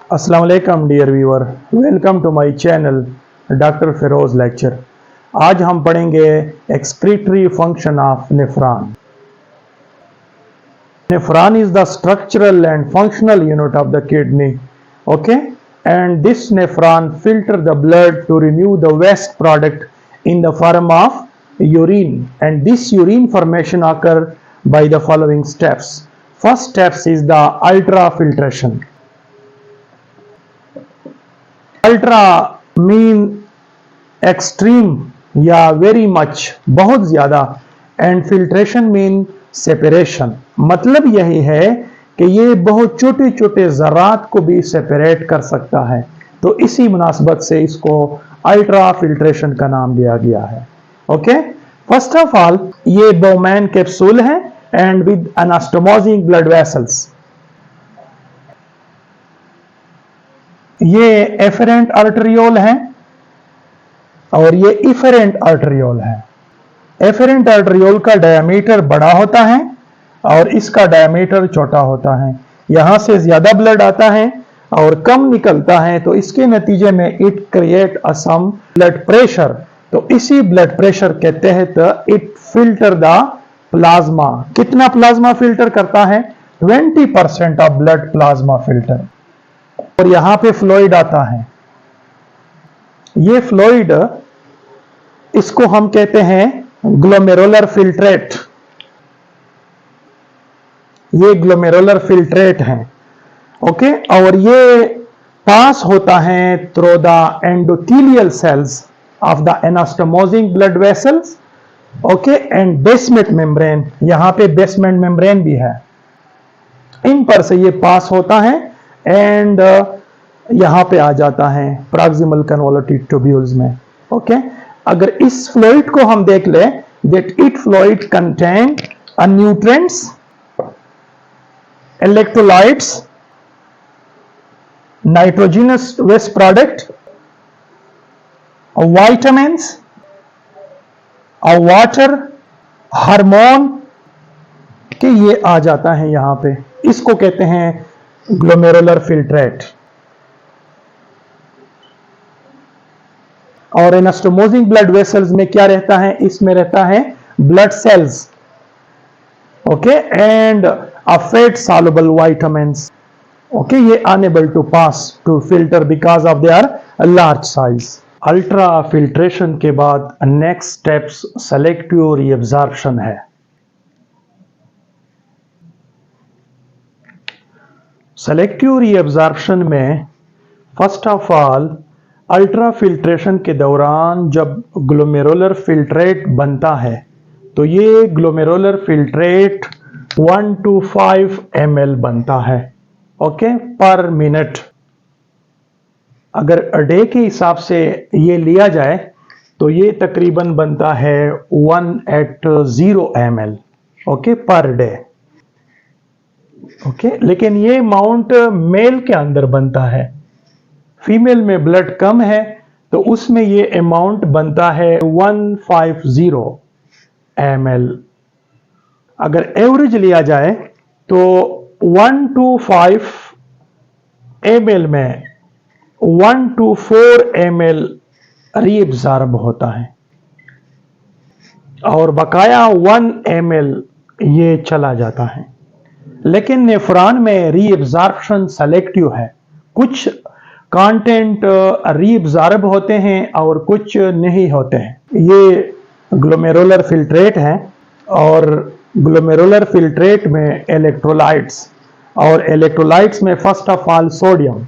अस्सलाम वालेकुम dear viewer, welcome to my channel doctor Firoz lecture. आज हम पढ़ेंगे excretory function of nephron. Nephron is the structural and functional unit of the kidney, okay, and this nephron filter the blood to remove the waste product in the form of urine, and this urine formation occur by the following steps. First steps is the ultrafiltration. Ultra mean extreme या very much, बहुत ज्यादा, and filtration mean separation. मतलब यही है कि ये बहुत छोटे छोटे ज़रात को भी सेपरेट कर सकता है, तो इसी मुनासबत से इसको अल्ट्रा फिल्ट्रेशन का नाम दिया गया है। ओके, फर्स्ट ऑफ ऑल ये बोमैन कैप्सूल है एंड विद अनास्टोमोजिंग ब्लड वेसल्स। ये एफरेंट आर्टरियोल है और ये इफरेंट आर्टरियोल है। एफरेंट आर्टरियोल का डायमीटर बड़ा होता है और इसका डायमीटर छोटा होता है। यहां से ज्यादा ब्लड आता है और कम निकलता है, तो इसके नतीजे में it create a some blood pressure. तो इसी ब्लड प्रेशर के तहत इट फिल्टर द प्लाज्मा। कितना प्लाज्मा फिल्टर करता है? 20% ऑफ ब्लड प्लाज्मा फिल्टर। और यहां पे फ्लूइड आता है। ये फ्लूइड, इसको हम कहते हैं ग्लोमेरुलर फिल्ट्रेट। ये ग्लोमेरुलर फिल्ट्रेट है, ओके, और ये पास होता है through the endothelial cells of the anastomosing blood vessels, okay, and basement membrane. यहां पे बेसमेंट मेम्ब्रेन भी है, इन पर से ये पास होता है एंड यहां पे आ जाता है प्रॉक्सिमल कन्वोलुटेड ट्यूब्यूल्स में। ओके, अगर इस फ्लूइड को हम देख ले, that it fluid contain nutrients, electrolytes, nitrogenous waste product, vitamins, water, hormone के ये आ जाता है यहां पे। इसको कहते हैं ग्लोमेरुलर फिल्ट्रेट। और एनास्टोमोजिंग ब्लड वेसल्स में क्या रहता है? इसमें रहता है blood cells, okay, and a fat soluble vitamins, okay, ये enable to pass to filter because of their large size. Ultra filtration के बाद नेक्स्ट स्टेप्स सेलेक्टिव रीअब्जॉर्प्शन है। सेलेक्टिव रीअब्जॉर्प्शन में first of all ultra filtration के दौरान जब glomerular filtrate बनता है, तो ये ग्लोमेरुलर फिल्ट्रेट 1 to 5 ml बनता है, ओके, पर मिनट। अगर डे के हिसाब से ये लिया जाए तो ये तकरीबन बनता है 180 ml, okay, per day, okay. लेकिन ये अमाउंट मेल के अंदर बनता है। फीमेल में ब्लड कम है तो उसमें ये अमाउंट बनता है 150 ml। अगर एवरेज लिया जाए तो 1 to 5 ml में 1 to 4 ml रीअब्सॉर्ब होता है और बकाया 1 ml ये चला जाता है। लेकिन नेफ्रॉन में रीअब्सॉर्प्शन सेलेक्टिव है। कुछ कंटेंट रीअब्सॉर्ब होते हैं और कुछ नहीं होते हैं। ये ग्लोमेरुलर फिल्ट्रेट है और ग्लोमेरुलर फिल्ट्रेट में इलेक्ट्रोलाइट्स, और इलेक्ट्रोलाइट्स में first of all sodium.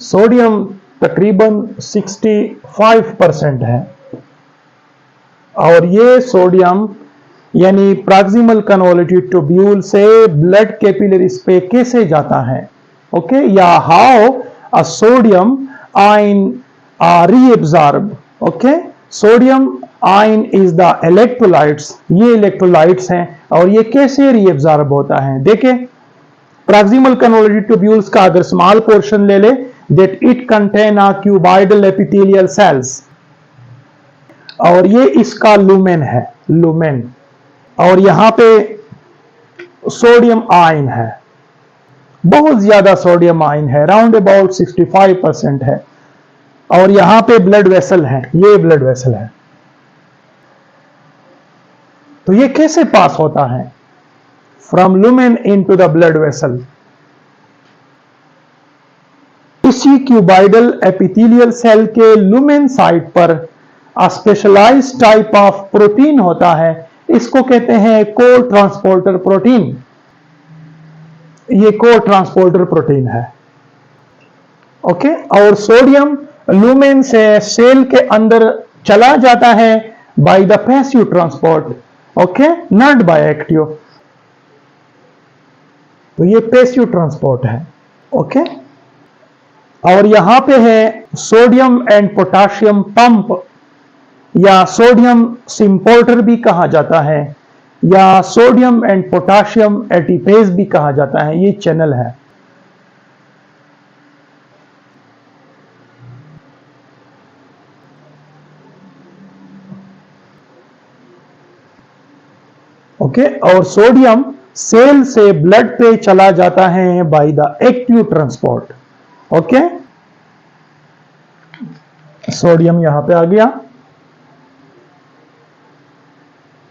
Sodium तकरीबन 65% है, और ये सोडियम यानी प्रॉक्सिमल कन्वोलुटेड ट्यूब्यूल से ब्लड कैपिलरीज पे कैसे जाता है, ओके, या how a sodium ion reabsorb, okay. Sodium ion is the electrolytes. ये इलेक्ट्रोलाइट्स हैं और ये कैसे रीअब्सॉर्ब होता है? देखें, प्रॉक्सिमल कन्वोलुटेड ट्यूब्यूल्स का अगर स्मॉल पोर्शन ले ले, that it contain a cuboidal epithelial cells, और ये इसका लुमेन है, लुमेन, और यहां पे सोडियम आयन है। बहुत ज्यादा सोडियम आयन है, राउंड अबाउट 65% है। और यहां पे ब्लड वेसल है, ये ब्लड वेसल है। तो ये कैसे पास होता है? From lumen into the blood vessel. इसी क्यूबाइडल एपिथेलियल सेल के लुमेन साइट पर स्पेशलाइज्ड टाइप ऑफ प्रोटीन होता है, इसको कहते हैं को ट्रांसपोर्टर प्रोटीन। ये को ट्रांसपोर्टर प्रोटीन है। ओके, और सोडियम लुमेन से सेल के अंदर चला जाता है by the passive transport, okay, not by active. तो ये पैसिव ट्रांसपोर्ट है। ओके, और यहां पे है सोडियम एंड पोटाशियम पंप, या सोडियम सिंपोर्टर भी कहा जाता है, या सोडियम एंड पोटाशियम एटीपेज भी कहा जाता है। ये चैनल है। ओके, और सोडियम सेल से ब्लड पे चला जाता है by the active transport. Okay, sodium यहां पे आ गया।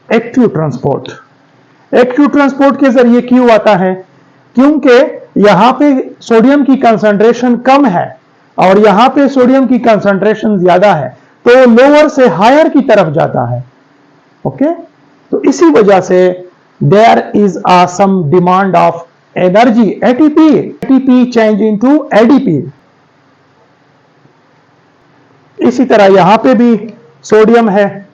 एक्टिव ट्रांसपोर्ट, एक्टिव ट्रांसपोर्ट के जरिए क्यों आता है? क्योंकि यहां पे सोडियम की कंसंट्रेशन कम है और यहां पे सोडियम की कंसंट्रेशन ज्यादा है, तो लोअर से हायर की तरफ जाता है। ओके, तो इसी वजह से there is some demand of energy, ATP, ATP change into ADP. इसी तरह यहां पे भी सोडियम है।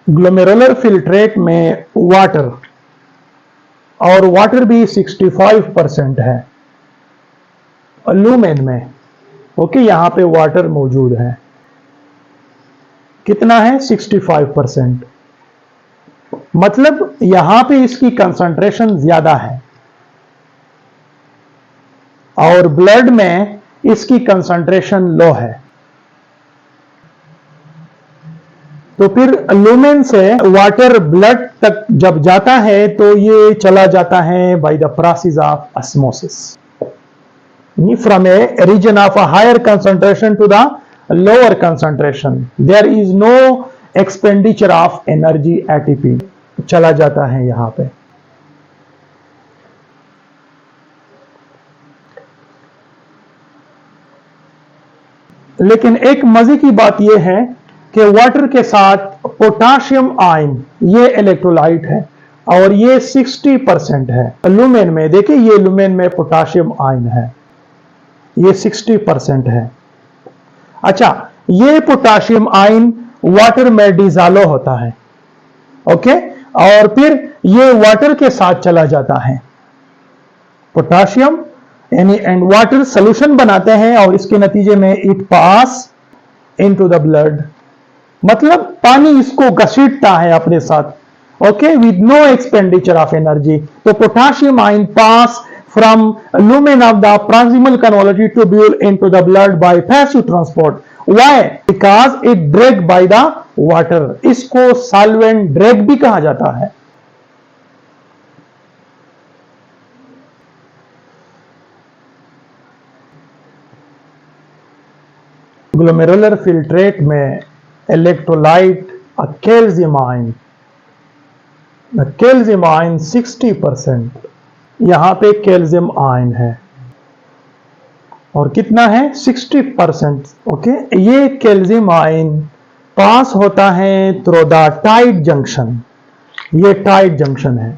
ग्लोमेरुलर फिल्ट्रेट में वाटर, और वाटर भी 65% है लुमेन में। ओके, यहां पे वाटर मौजूद है। कितना है? 65%। मतलब यहां पे इसकी कंसंट्रेशन ज्यादा है और ब्लड में इसकी कंसंट्रेशन लो है। तो फिर लुमेन से वाटर ब्लड तक जब जाता है तो ये चला जाता है by the process of osmosis, from a region of a higher concentration to the lower concentration. There is no expenditure of energy, ATP चला जाता है यहां पे। लेकिन एक मजे की बात यह है कि वाटर के साथ पोटाशियम आयन, ये इलेक्ट्रोलाइट है और ये 60% है लुमेन में। देखिए ये लुमेन में पोटाशियम आयन है, ये 60% है। अच्छा, ये पोटाशियम आयन वाटर में डिसॉल्व होता है। ओके, और फिर ये वाटर के साथ चला जाता है। पोटाशियम यानी एंड वाटर सोल्यूशन बनाते हैं और इसके नतीजे में it pass into the blood, मतलब पानी इसको घसीटता है अपने साथ। Okay, with no expenditure of energy. तो potassium ion pass from lumen of the proximal convoluted tubule into the blood by passive transport. Why? Because it drag by the water. इसको solvent drag भी कहा जाता है। Glomerular filtrate में electrolyte calcium ion, calcium ion 60%, यहां पे calcium ion है और कितना है? 60%। ओके, ये कैल्शियम आयन पास होता है थ्रू द टाइट जंक्शन, ये टाइट जंक्शन है।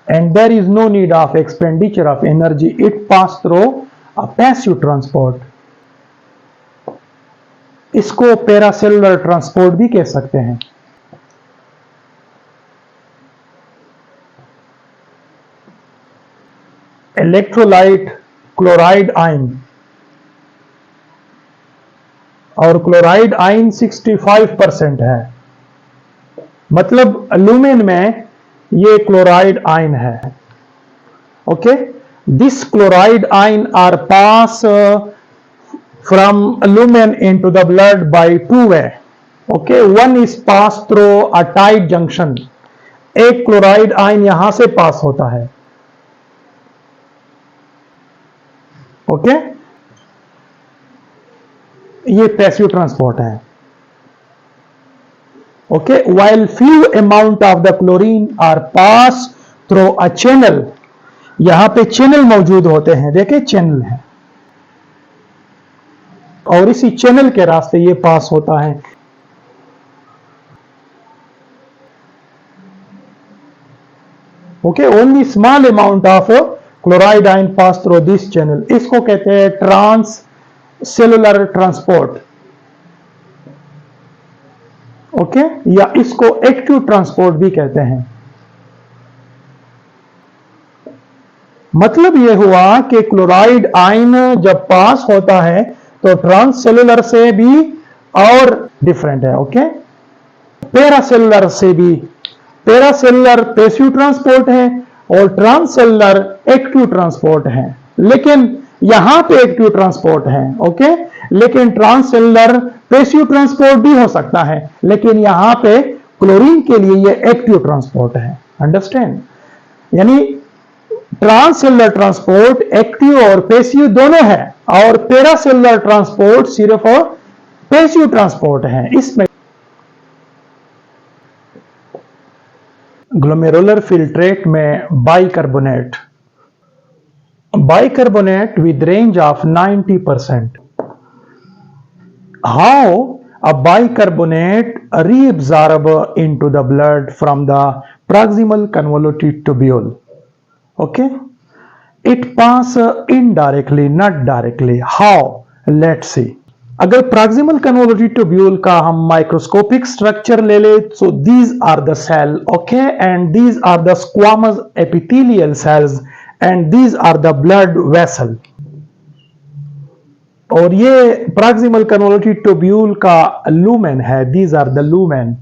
And there is no need of expenditure of energy. It pass through a passive transport. इसको पैरासेलुलर ट्रांसपोर्ट भी कह सकते हैं। इलेक्ट्रोलाइट क्लोराइड आयन, और क्लोराइड आयन 65% है, मतलब लुमेन में ये क्लोराइड आयन है। Okay, This chloride ion are pass from lumen into the blood by two way. Okay, one is passed through a tight junction. एक क्लोराइड आयन यहां से pass होता है. ओके, ये पैसिव ट्रांसपोर्ट है. Okay, while few amount of the chlorine are passed through a channel. यहां पे channel मौजूद होते हैं, देखिए चैनल है, और इसी चैनल के रास्ते ये पास होता है. Okay, only small amount of chloride ion pass through this channel. इसको कहते हैं ट्रांस सेलुलर ट्रांसपोर्ट. ओके, या इसको एक्टिव ट्रांसपोर्ट भी कहते हैं. मतलब यह हुआ कि क्लोराइड आयन जब पास होता है तो ट्रांससेलुलर से भी और डिफरेंट है. ओके, पैरासेलुलर से भी. पैरासेलुलर पैसिव ट्रांसपोर्ट है और ट्रांससेलुलर एक्टिव ट्रांसपोर्ट है. लेकिन यहां पे एक्टिव ट्रांसपोर्ट है. ओके, लेकिन ट्रांससेलुलर पैसिव ट्रांसपोर्ट भी हो सकता है, लेकिन यहां पे क्लोरीन के लिए ये एक्टिव ट्रांसपोर्ट है. अंडरस्टैंड? यानी ट्रांससेलुलर ट्रांसपोर्ट एक्टिव और पैसिव दोनों है, और पैरासेलुलर ट्रांसपोर्ट सिर्फ पैसिव ट्रांसपोर्ट है. इसमें ग्लोमेरुलर फिल्ट्रेट में bicarbonate with range of 90%. How a bicarbonate reabsorb into the blood from the proximal convoluted tubule. Okay, it pass indirectly, not directly. How? Let's see. अगर proximal convoluted tubule का हम microscopic structure ले ले, so these are the cell, okay, and these are the squamous epithelial cells, and these are the blood vessel. और ये proximal convoluted tubule का lumen है. These are the lumen,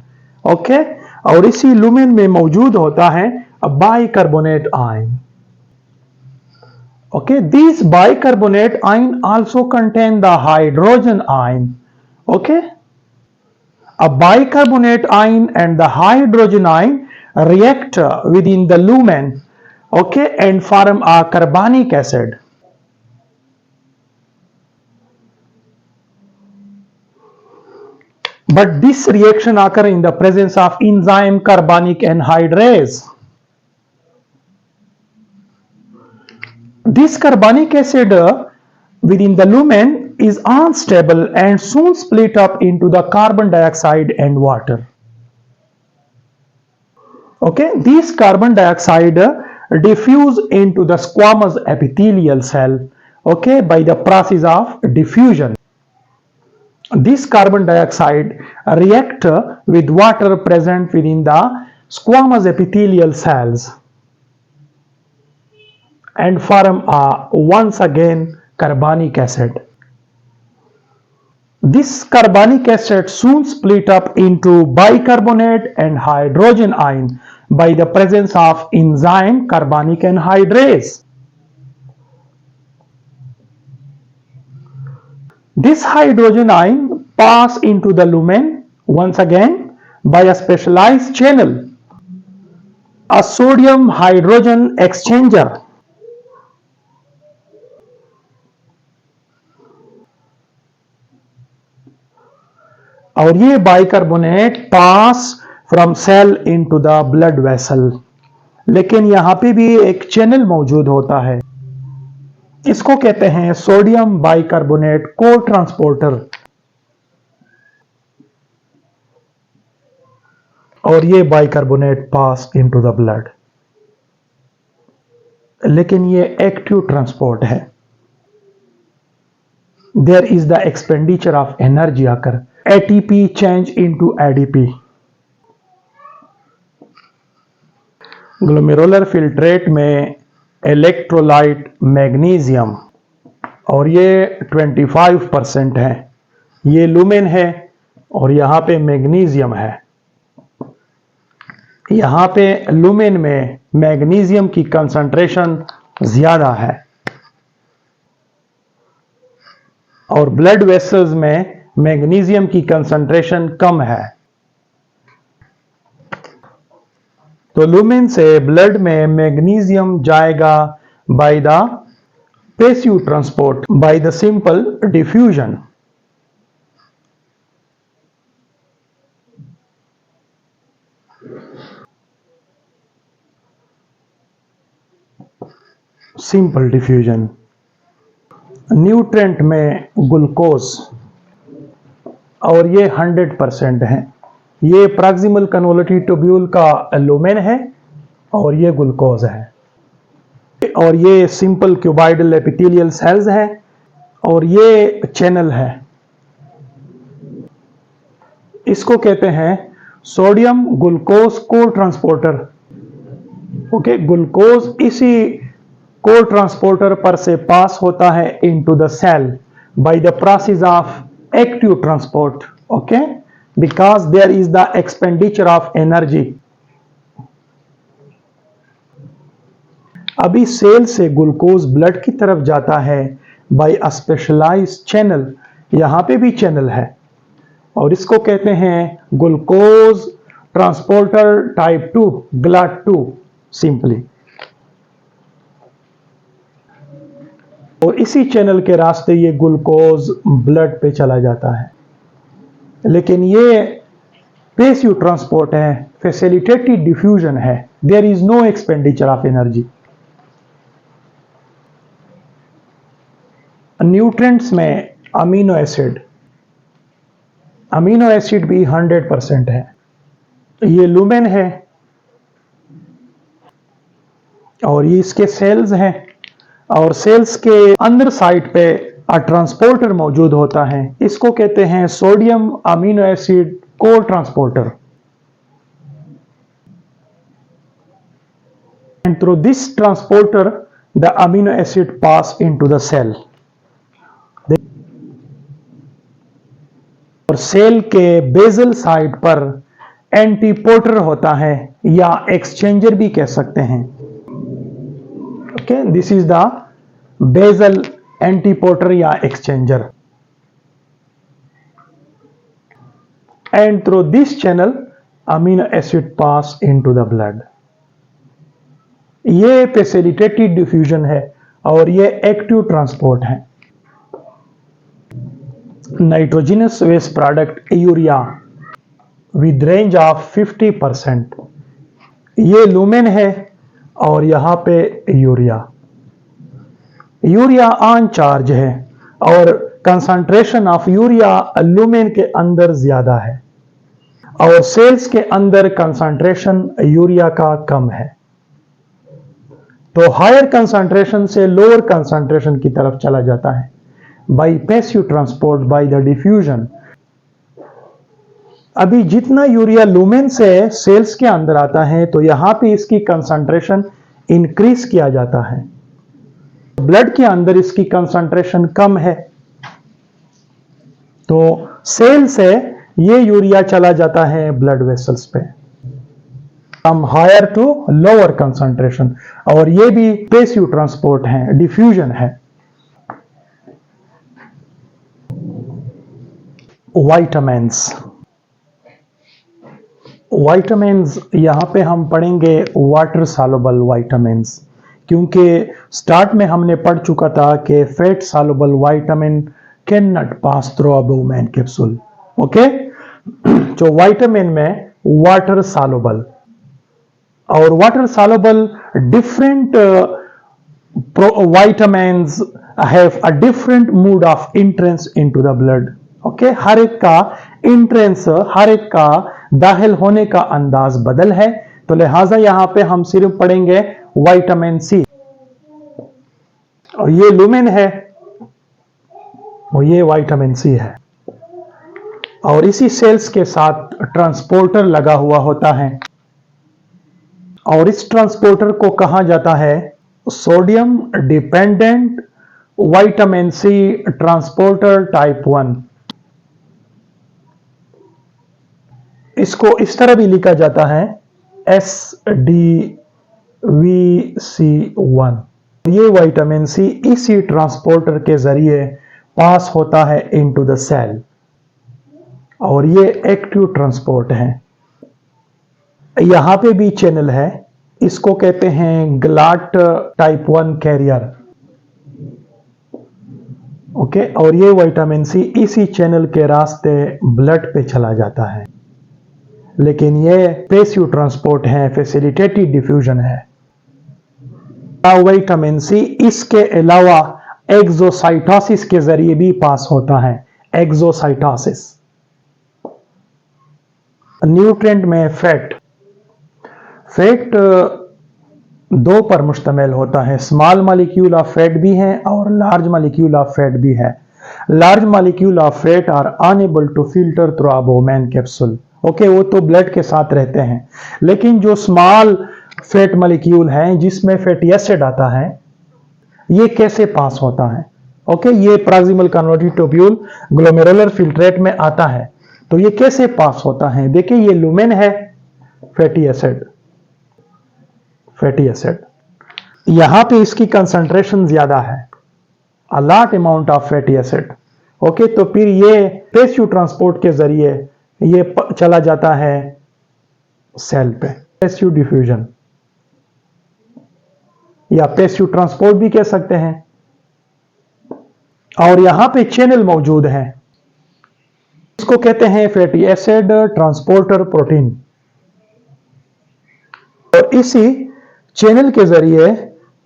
okay, और इसी lumen में मौजूद होता है bicarbonate ion. Okay, these bicarbonate ion also contain the hydrogen ion. Okay, a bicarbonate ion and the hydrogen ion react within the lumen, okay, and form a carbonic acid. But this reaction occur in the presence of enzyme carbonic anhydrase. This carbonic acid within the lumen is unstable and soon split up into the carbon dioxide and water. Okay, this carbon dioxide diffuse into the squamous epithelial cell, okay, by the process of diffusion. This carbon dioxide react with water present within the squamous epithelial cells and form a once again carbonic acid. This carbonic acid soon split up into bicarbonate and hydrogen ion by the presence of enzyme carbonic anhydrase. This hydrogen ion pass into the lumen once again by a specialized channel, a sodium hydrogen exchanger. और ये bicarbonate pass from cell into the blood vessel. लेकिन यहां पे भी एक channel मौजूद होता है, इसको कहते हैं सोडियम बाइकार्बोनेट को ट्रांसपोर्टर. और ये bicarbonate pass into the blood, लेकिन ये एक्टिव ट्रांसपोर्ट है. There is the expenditure of energy आकर ATP change into ADP. Glomerular filtrate में इलेक्ट्रोलाइट मैग्नीशियम, और ये 25% है. ये लुमेन है और यहां पे मैग्नीशियम है. यहां पे लुमेन में मैग्नीशियम की कंसंट्रेशन ज्यादा है और ब्लड वेसल्स में मैग्नीशियम की कंसंट्रेशन कम है। तो लुमेन से ब्लड में मैग्नीशियम जाएगा by the passive transport, by the simple diffusion. Simple diffusion. Nutrient में ग्लूकोज और ये 100% है। ये प्रॉक्सिमल कन्वोल्यूटिव ट्यूब्यूल का लुमेन है और ये ग्लूकोज है और ये सिंपल क्यूबॉइडल एपिथेलियल सेल्स है और ये चैनल है। इसको कहते हैं sodium glucose cotransporter. Okay, glucose इसी को ट्रांसपोर्टर पर से पास होता है into the cell by the process of active transport. Okay, because there is the expenditure of energy. अभी सेल से ग्लूकोज ब्लड की तरफ जाता है बाय अ स्पेशलाइज्ड चैनल। यहां पे भी चैनल है और इसको कहते हैं glucose transporter type 2, GLUT2 simply. और इसी चैनल के रास्ते ये ग्लूकोज ब्लड पे चला जाता है। लेकिन ये पैसिव ट्रांसपोर्ट है, फैसिलिटेटेड डिफ्यूजन है। There is no expenditure of energy. Nutrients में अमीनो एसिड, अमीनो एसिड भी 100% है। ये लुमेन है और ये इसके सेल्स हैं और सेल्स के अंदर साइड पे ट्रांसपोर्टर मौजूद होता है। इसको कहते हैं sodium amino acid cotransporter. And through this transporter the amino acid pass into the cell. और सेल के बेजल साइड पर एंटीपोर्टर होता है या एक्सचेंजर भी कह सकते हैं। Okay, this is the basal antiporter या exchanger. And through this channel amino acid pass into the blood. ये फैसिलिटेटेड डिफ्यूजन है और ये एक्टिव ट्रांसपोर्ट है। Nitrogenous waste product urea with range of 50%। ये लुमेन है और यहां पे यूरिया। यूरिया ऑन चार्ज है और कंसंट्रेशन ऑफ यूरिया लुमेन के अंदर ज्यादा है और सेल्स के अंदर कंसंट्रेशन यूरिया का कम है। तो हायर कंसंट्रेशन से लोअर कंसंट्रेशन की तरफ चला जाता है bye passive transport, by the diffusion. अभी जितना यूरिया लुमेन से सेल्स के अंदर आता है तो यहां पे इसकी कंसंट्रेशन इंक्रीज किया जाता है। ब्लड के अंदर इसकी कंसंट्रेशन कम है तो सेल से ये यूरिया चला जाता है ब्लड वेसल्स पे, from higher to lower concentration. और ये भी पैसिव ट्रांसपोर्ट है, डिफ्यूजन है। वाइटामिन्स, वाइटामिन्स यहां पे हम पढ़ेंगे वाटर सॉल्युबल वाइटामिन्स, क्योंकि स्टार्ट में हमने पढ़ चुका था कि fat soluble vitamin can not pass through a Bowman capsule. Okay, तो वाइटामिन में वाटर सॉल्युबल और water soluble different vitamins have a different mode of entrance into the blood. Okay, हर एक का इंट्रेंस, हर एक का दाखिल होने का अंदाज बदल है। तो लिहाजा यहां पे हम सिर्फ पढ़ेंगे विटामिन सी। और ये लुमेन है और ये विटामिन सी है और इसी सेल्स के साथ ट्रांसपोर्टर लगा हुआ होता है और इस ट्रांसपोर्टर को कहा जाता है sodium dependent vitamin C transporter type 1। इसको इस तरह भी लिखा जाता है SDVC1। ये विटामिन सी इसी ट्रांसपोर्टर के जरिए पास होता है इनटू द सेल और ये एक्टिव ट्रांसपोर्ट है। यहां पे भी चैनल है, इसको कहते हैं ग्लाट टाइप 1 कैरियर। ओके, और ये विटामिन सी इसी चैनल के रास्ते ब्लड पे चला जाता है, लेकिन ये पैसिव ट्रांसपोर्ट है, फैसिलिटेटेड डिफ्यूजन है। विटामिन सी इसके अलावा एक्सोसाइटोसिस के जरिए भी पास होता है। एक्सोसाइटोसिस न्यूट्रिएंट में फैट दो पर मुश्तमिल होता है। स्मॉल मॉलिक्यूल ऑफ फैट भी है और लार्ज मॉलिक्यूल ऑफ फैट भी है। Large molecule of fat are unable to filter through abdomen capsule. Okay, वो तो ब्लड के साथ रहते हैं, लेकिन जो स्मॉल फैट मॉलिक्यूल हैं जिसमें फैटी एसिड आता है, ये कैसे पास होता है? ओके, ये प्रॉक्सिमल कन्वर्टिव ट्यूब्यूल ग्लोमेरुलर फिल्ट्रेट में आता है, तो ये कैसे पास होता है? देखिए, ये लुमेन है, फैटी एसिड यहां पे इसकी कंसंट्रेशन ज्यादा है, a lot amount of fatty acid. Okay, तो फिर ये पैसिव ट्रांसपोर्ट के जरिए ये चला जाता है सेल पे। पैसिव डिफ्यूजन या पैसिव ट्रांसपोर्ट भी कह सकते हैं। और यहां पे चैनल मौजूद है, इसको कहते हैं फैटी एसिड ट्रांसपोर्टर प्रोटीन, और इसी चैनल के जरिए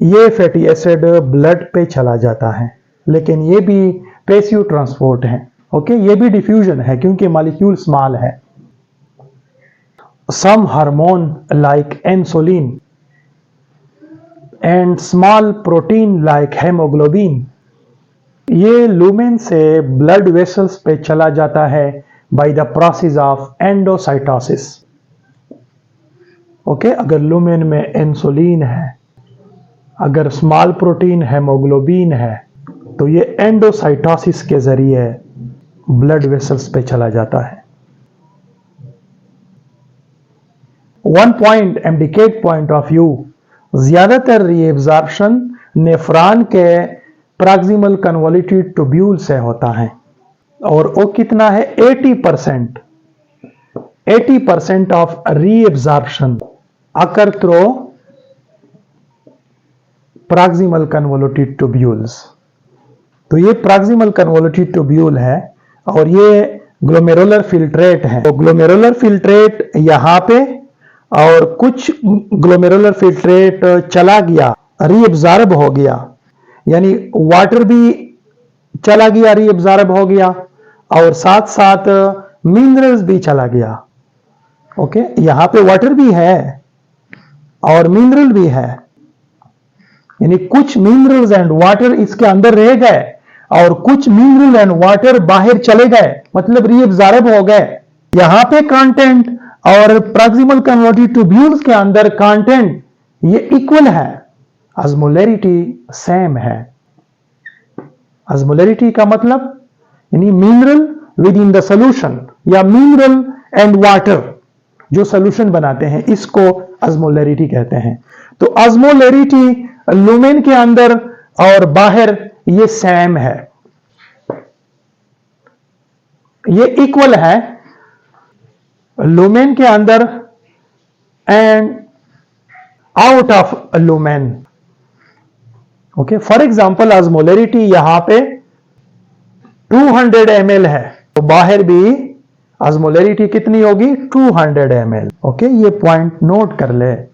ये फैटी एसिड ब्लड पे चला जाता है, लेकिन ये भी पैसिव ट्रांसपोर्ट है। ओके, ये भी डिफ्यूजन है क्योंकि मॉलिक्यूल स्मॉल है। Some hormone like insulin and small protein like haemoglobin, ये लुमेन से ब्लड वेसल्स पे चला जाता है by the process of endocytosis. Okay, अगर लुमेन में इंसुलिन है, अगर स्मॉल प्रोटीन हेमोग्लोबिन है, तो ये एंडोसाइटोसिस के जरिए ब्लड वेसल्स पे चला जाता है। 1 पॉइंट एमडिकेट पॉइंट ऑफ व्यू, ज्यादातर रीएब्जॉर्प्शन नेफ्रॉन के प्रॉक्सिमल कन्वोल्यूटेड ट्यूब्यूल से होता है, और वो कितना है? 80% of reabsorption occur through proximal convoluted tubules. तो ये प्रॉक्सिमल कन्वोल्यूटेड ट्यूब्यूल है और ये ग्लोमेरुलर फिल्ट्रेट है। तो ग्लोमेरुलर फिल्ट्रेट यहां पे, और कुछ ग्लोमेरुलर फिल्ट्रेट चला गया, रीअब्जॉर्ब हो गया, यानी वाटर भी चला गया, रीअब्जॉर्ब हो गया, और साथ साथ मिनरल्स भी चला गया। ओके, यहां पे वाटर भी है और मिनरल भी है, यानी कुछ मिनरल्स एंड वाटर इसके अंदर रह गए और कुछ मिनरल एंड वाटर बाहर चले गए, मतलब रीअब्जॉर्ब हो गए। यहां पे कंटेंट और प्रॉक्सिमल कन्वर्टेड ट्यूब्यूल्स के अंदर कंटेंट ये इक्वल है, ऑस्मोलैरिटी सेम है। ऑस्मोलैरिटी का मतलब यानी mineral with in the solution, या मिनरल एंड वाटर जो सॉल्यूशन बनाते हैं, इसको ऑस्मोलैरिटी कहते हैं। तो ऑस्मोलैरिटी लुमेन के अंदर और बाहर ये सेम है, ये इक्वल है लुमेन के अंदर and out of lumen. Okay, for example osmolarity यहां पे 200 ml है, तो बाहर भी ऑस्मोलैरिटी कितनी होगी? 200 ml। ओके, ये पॉइंट नोट कर ले।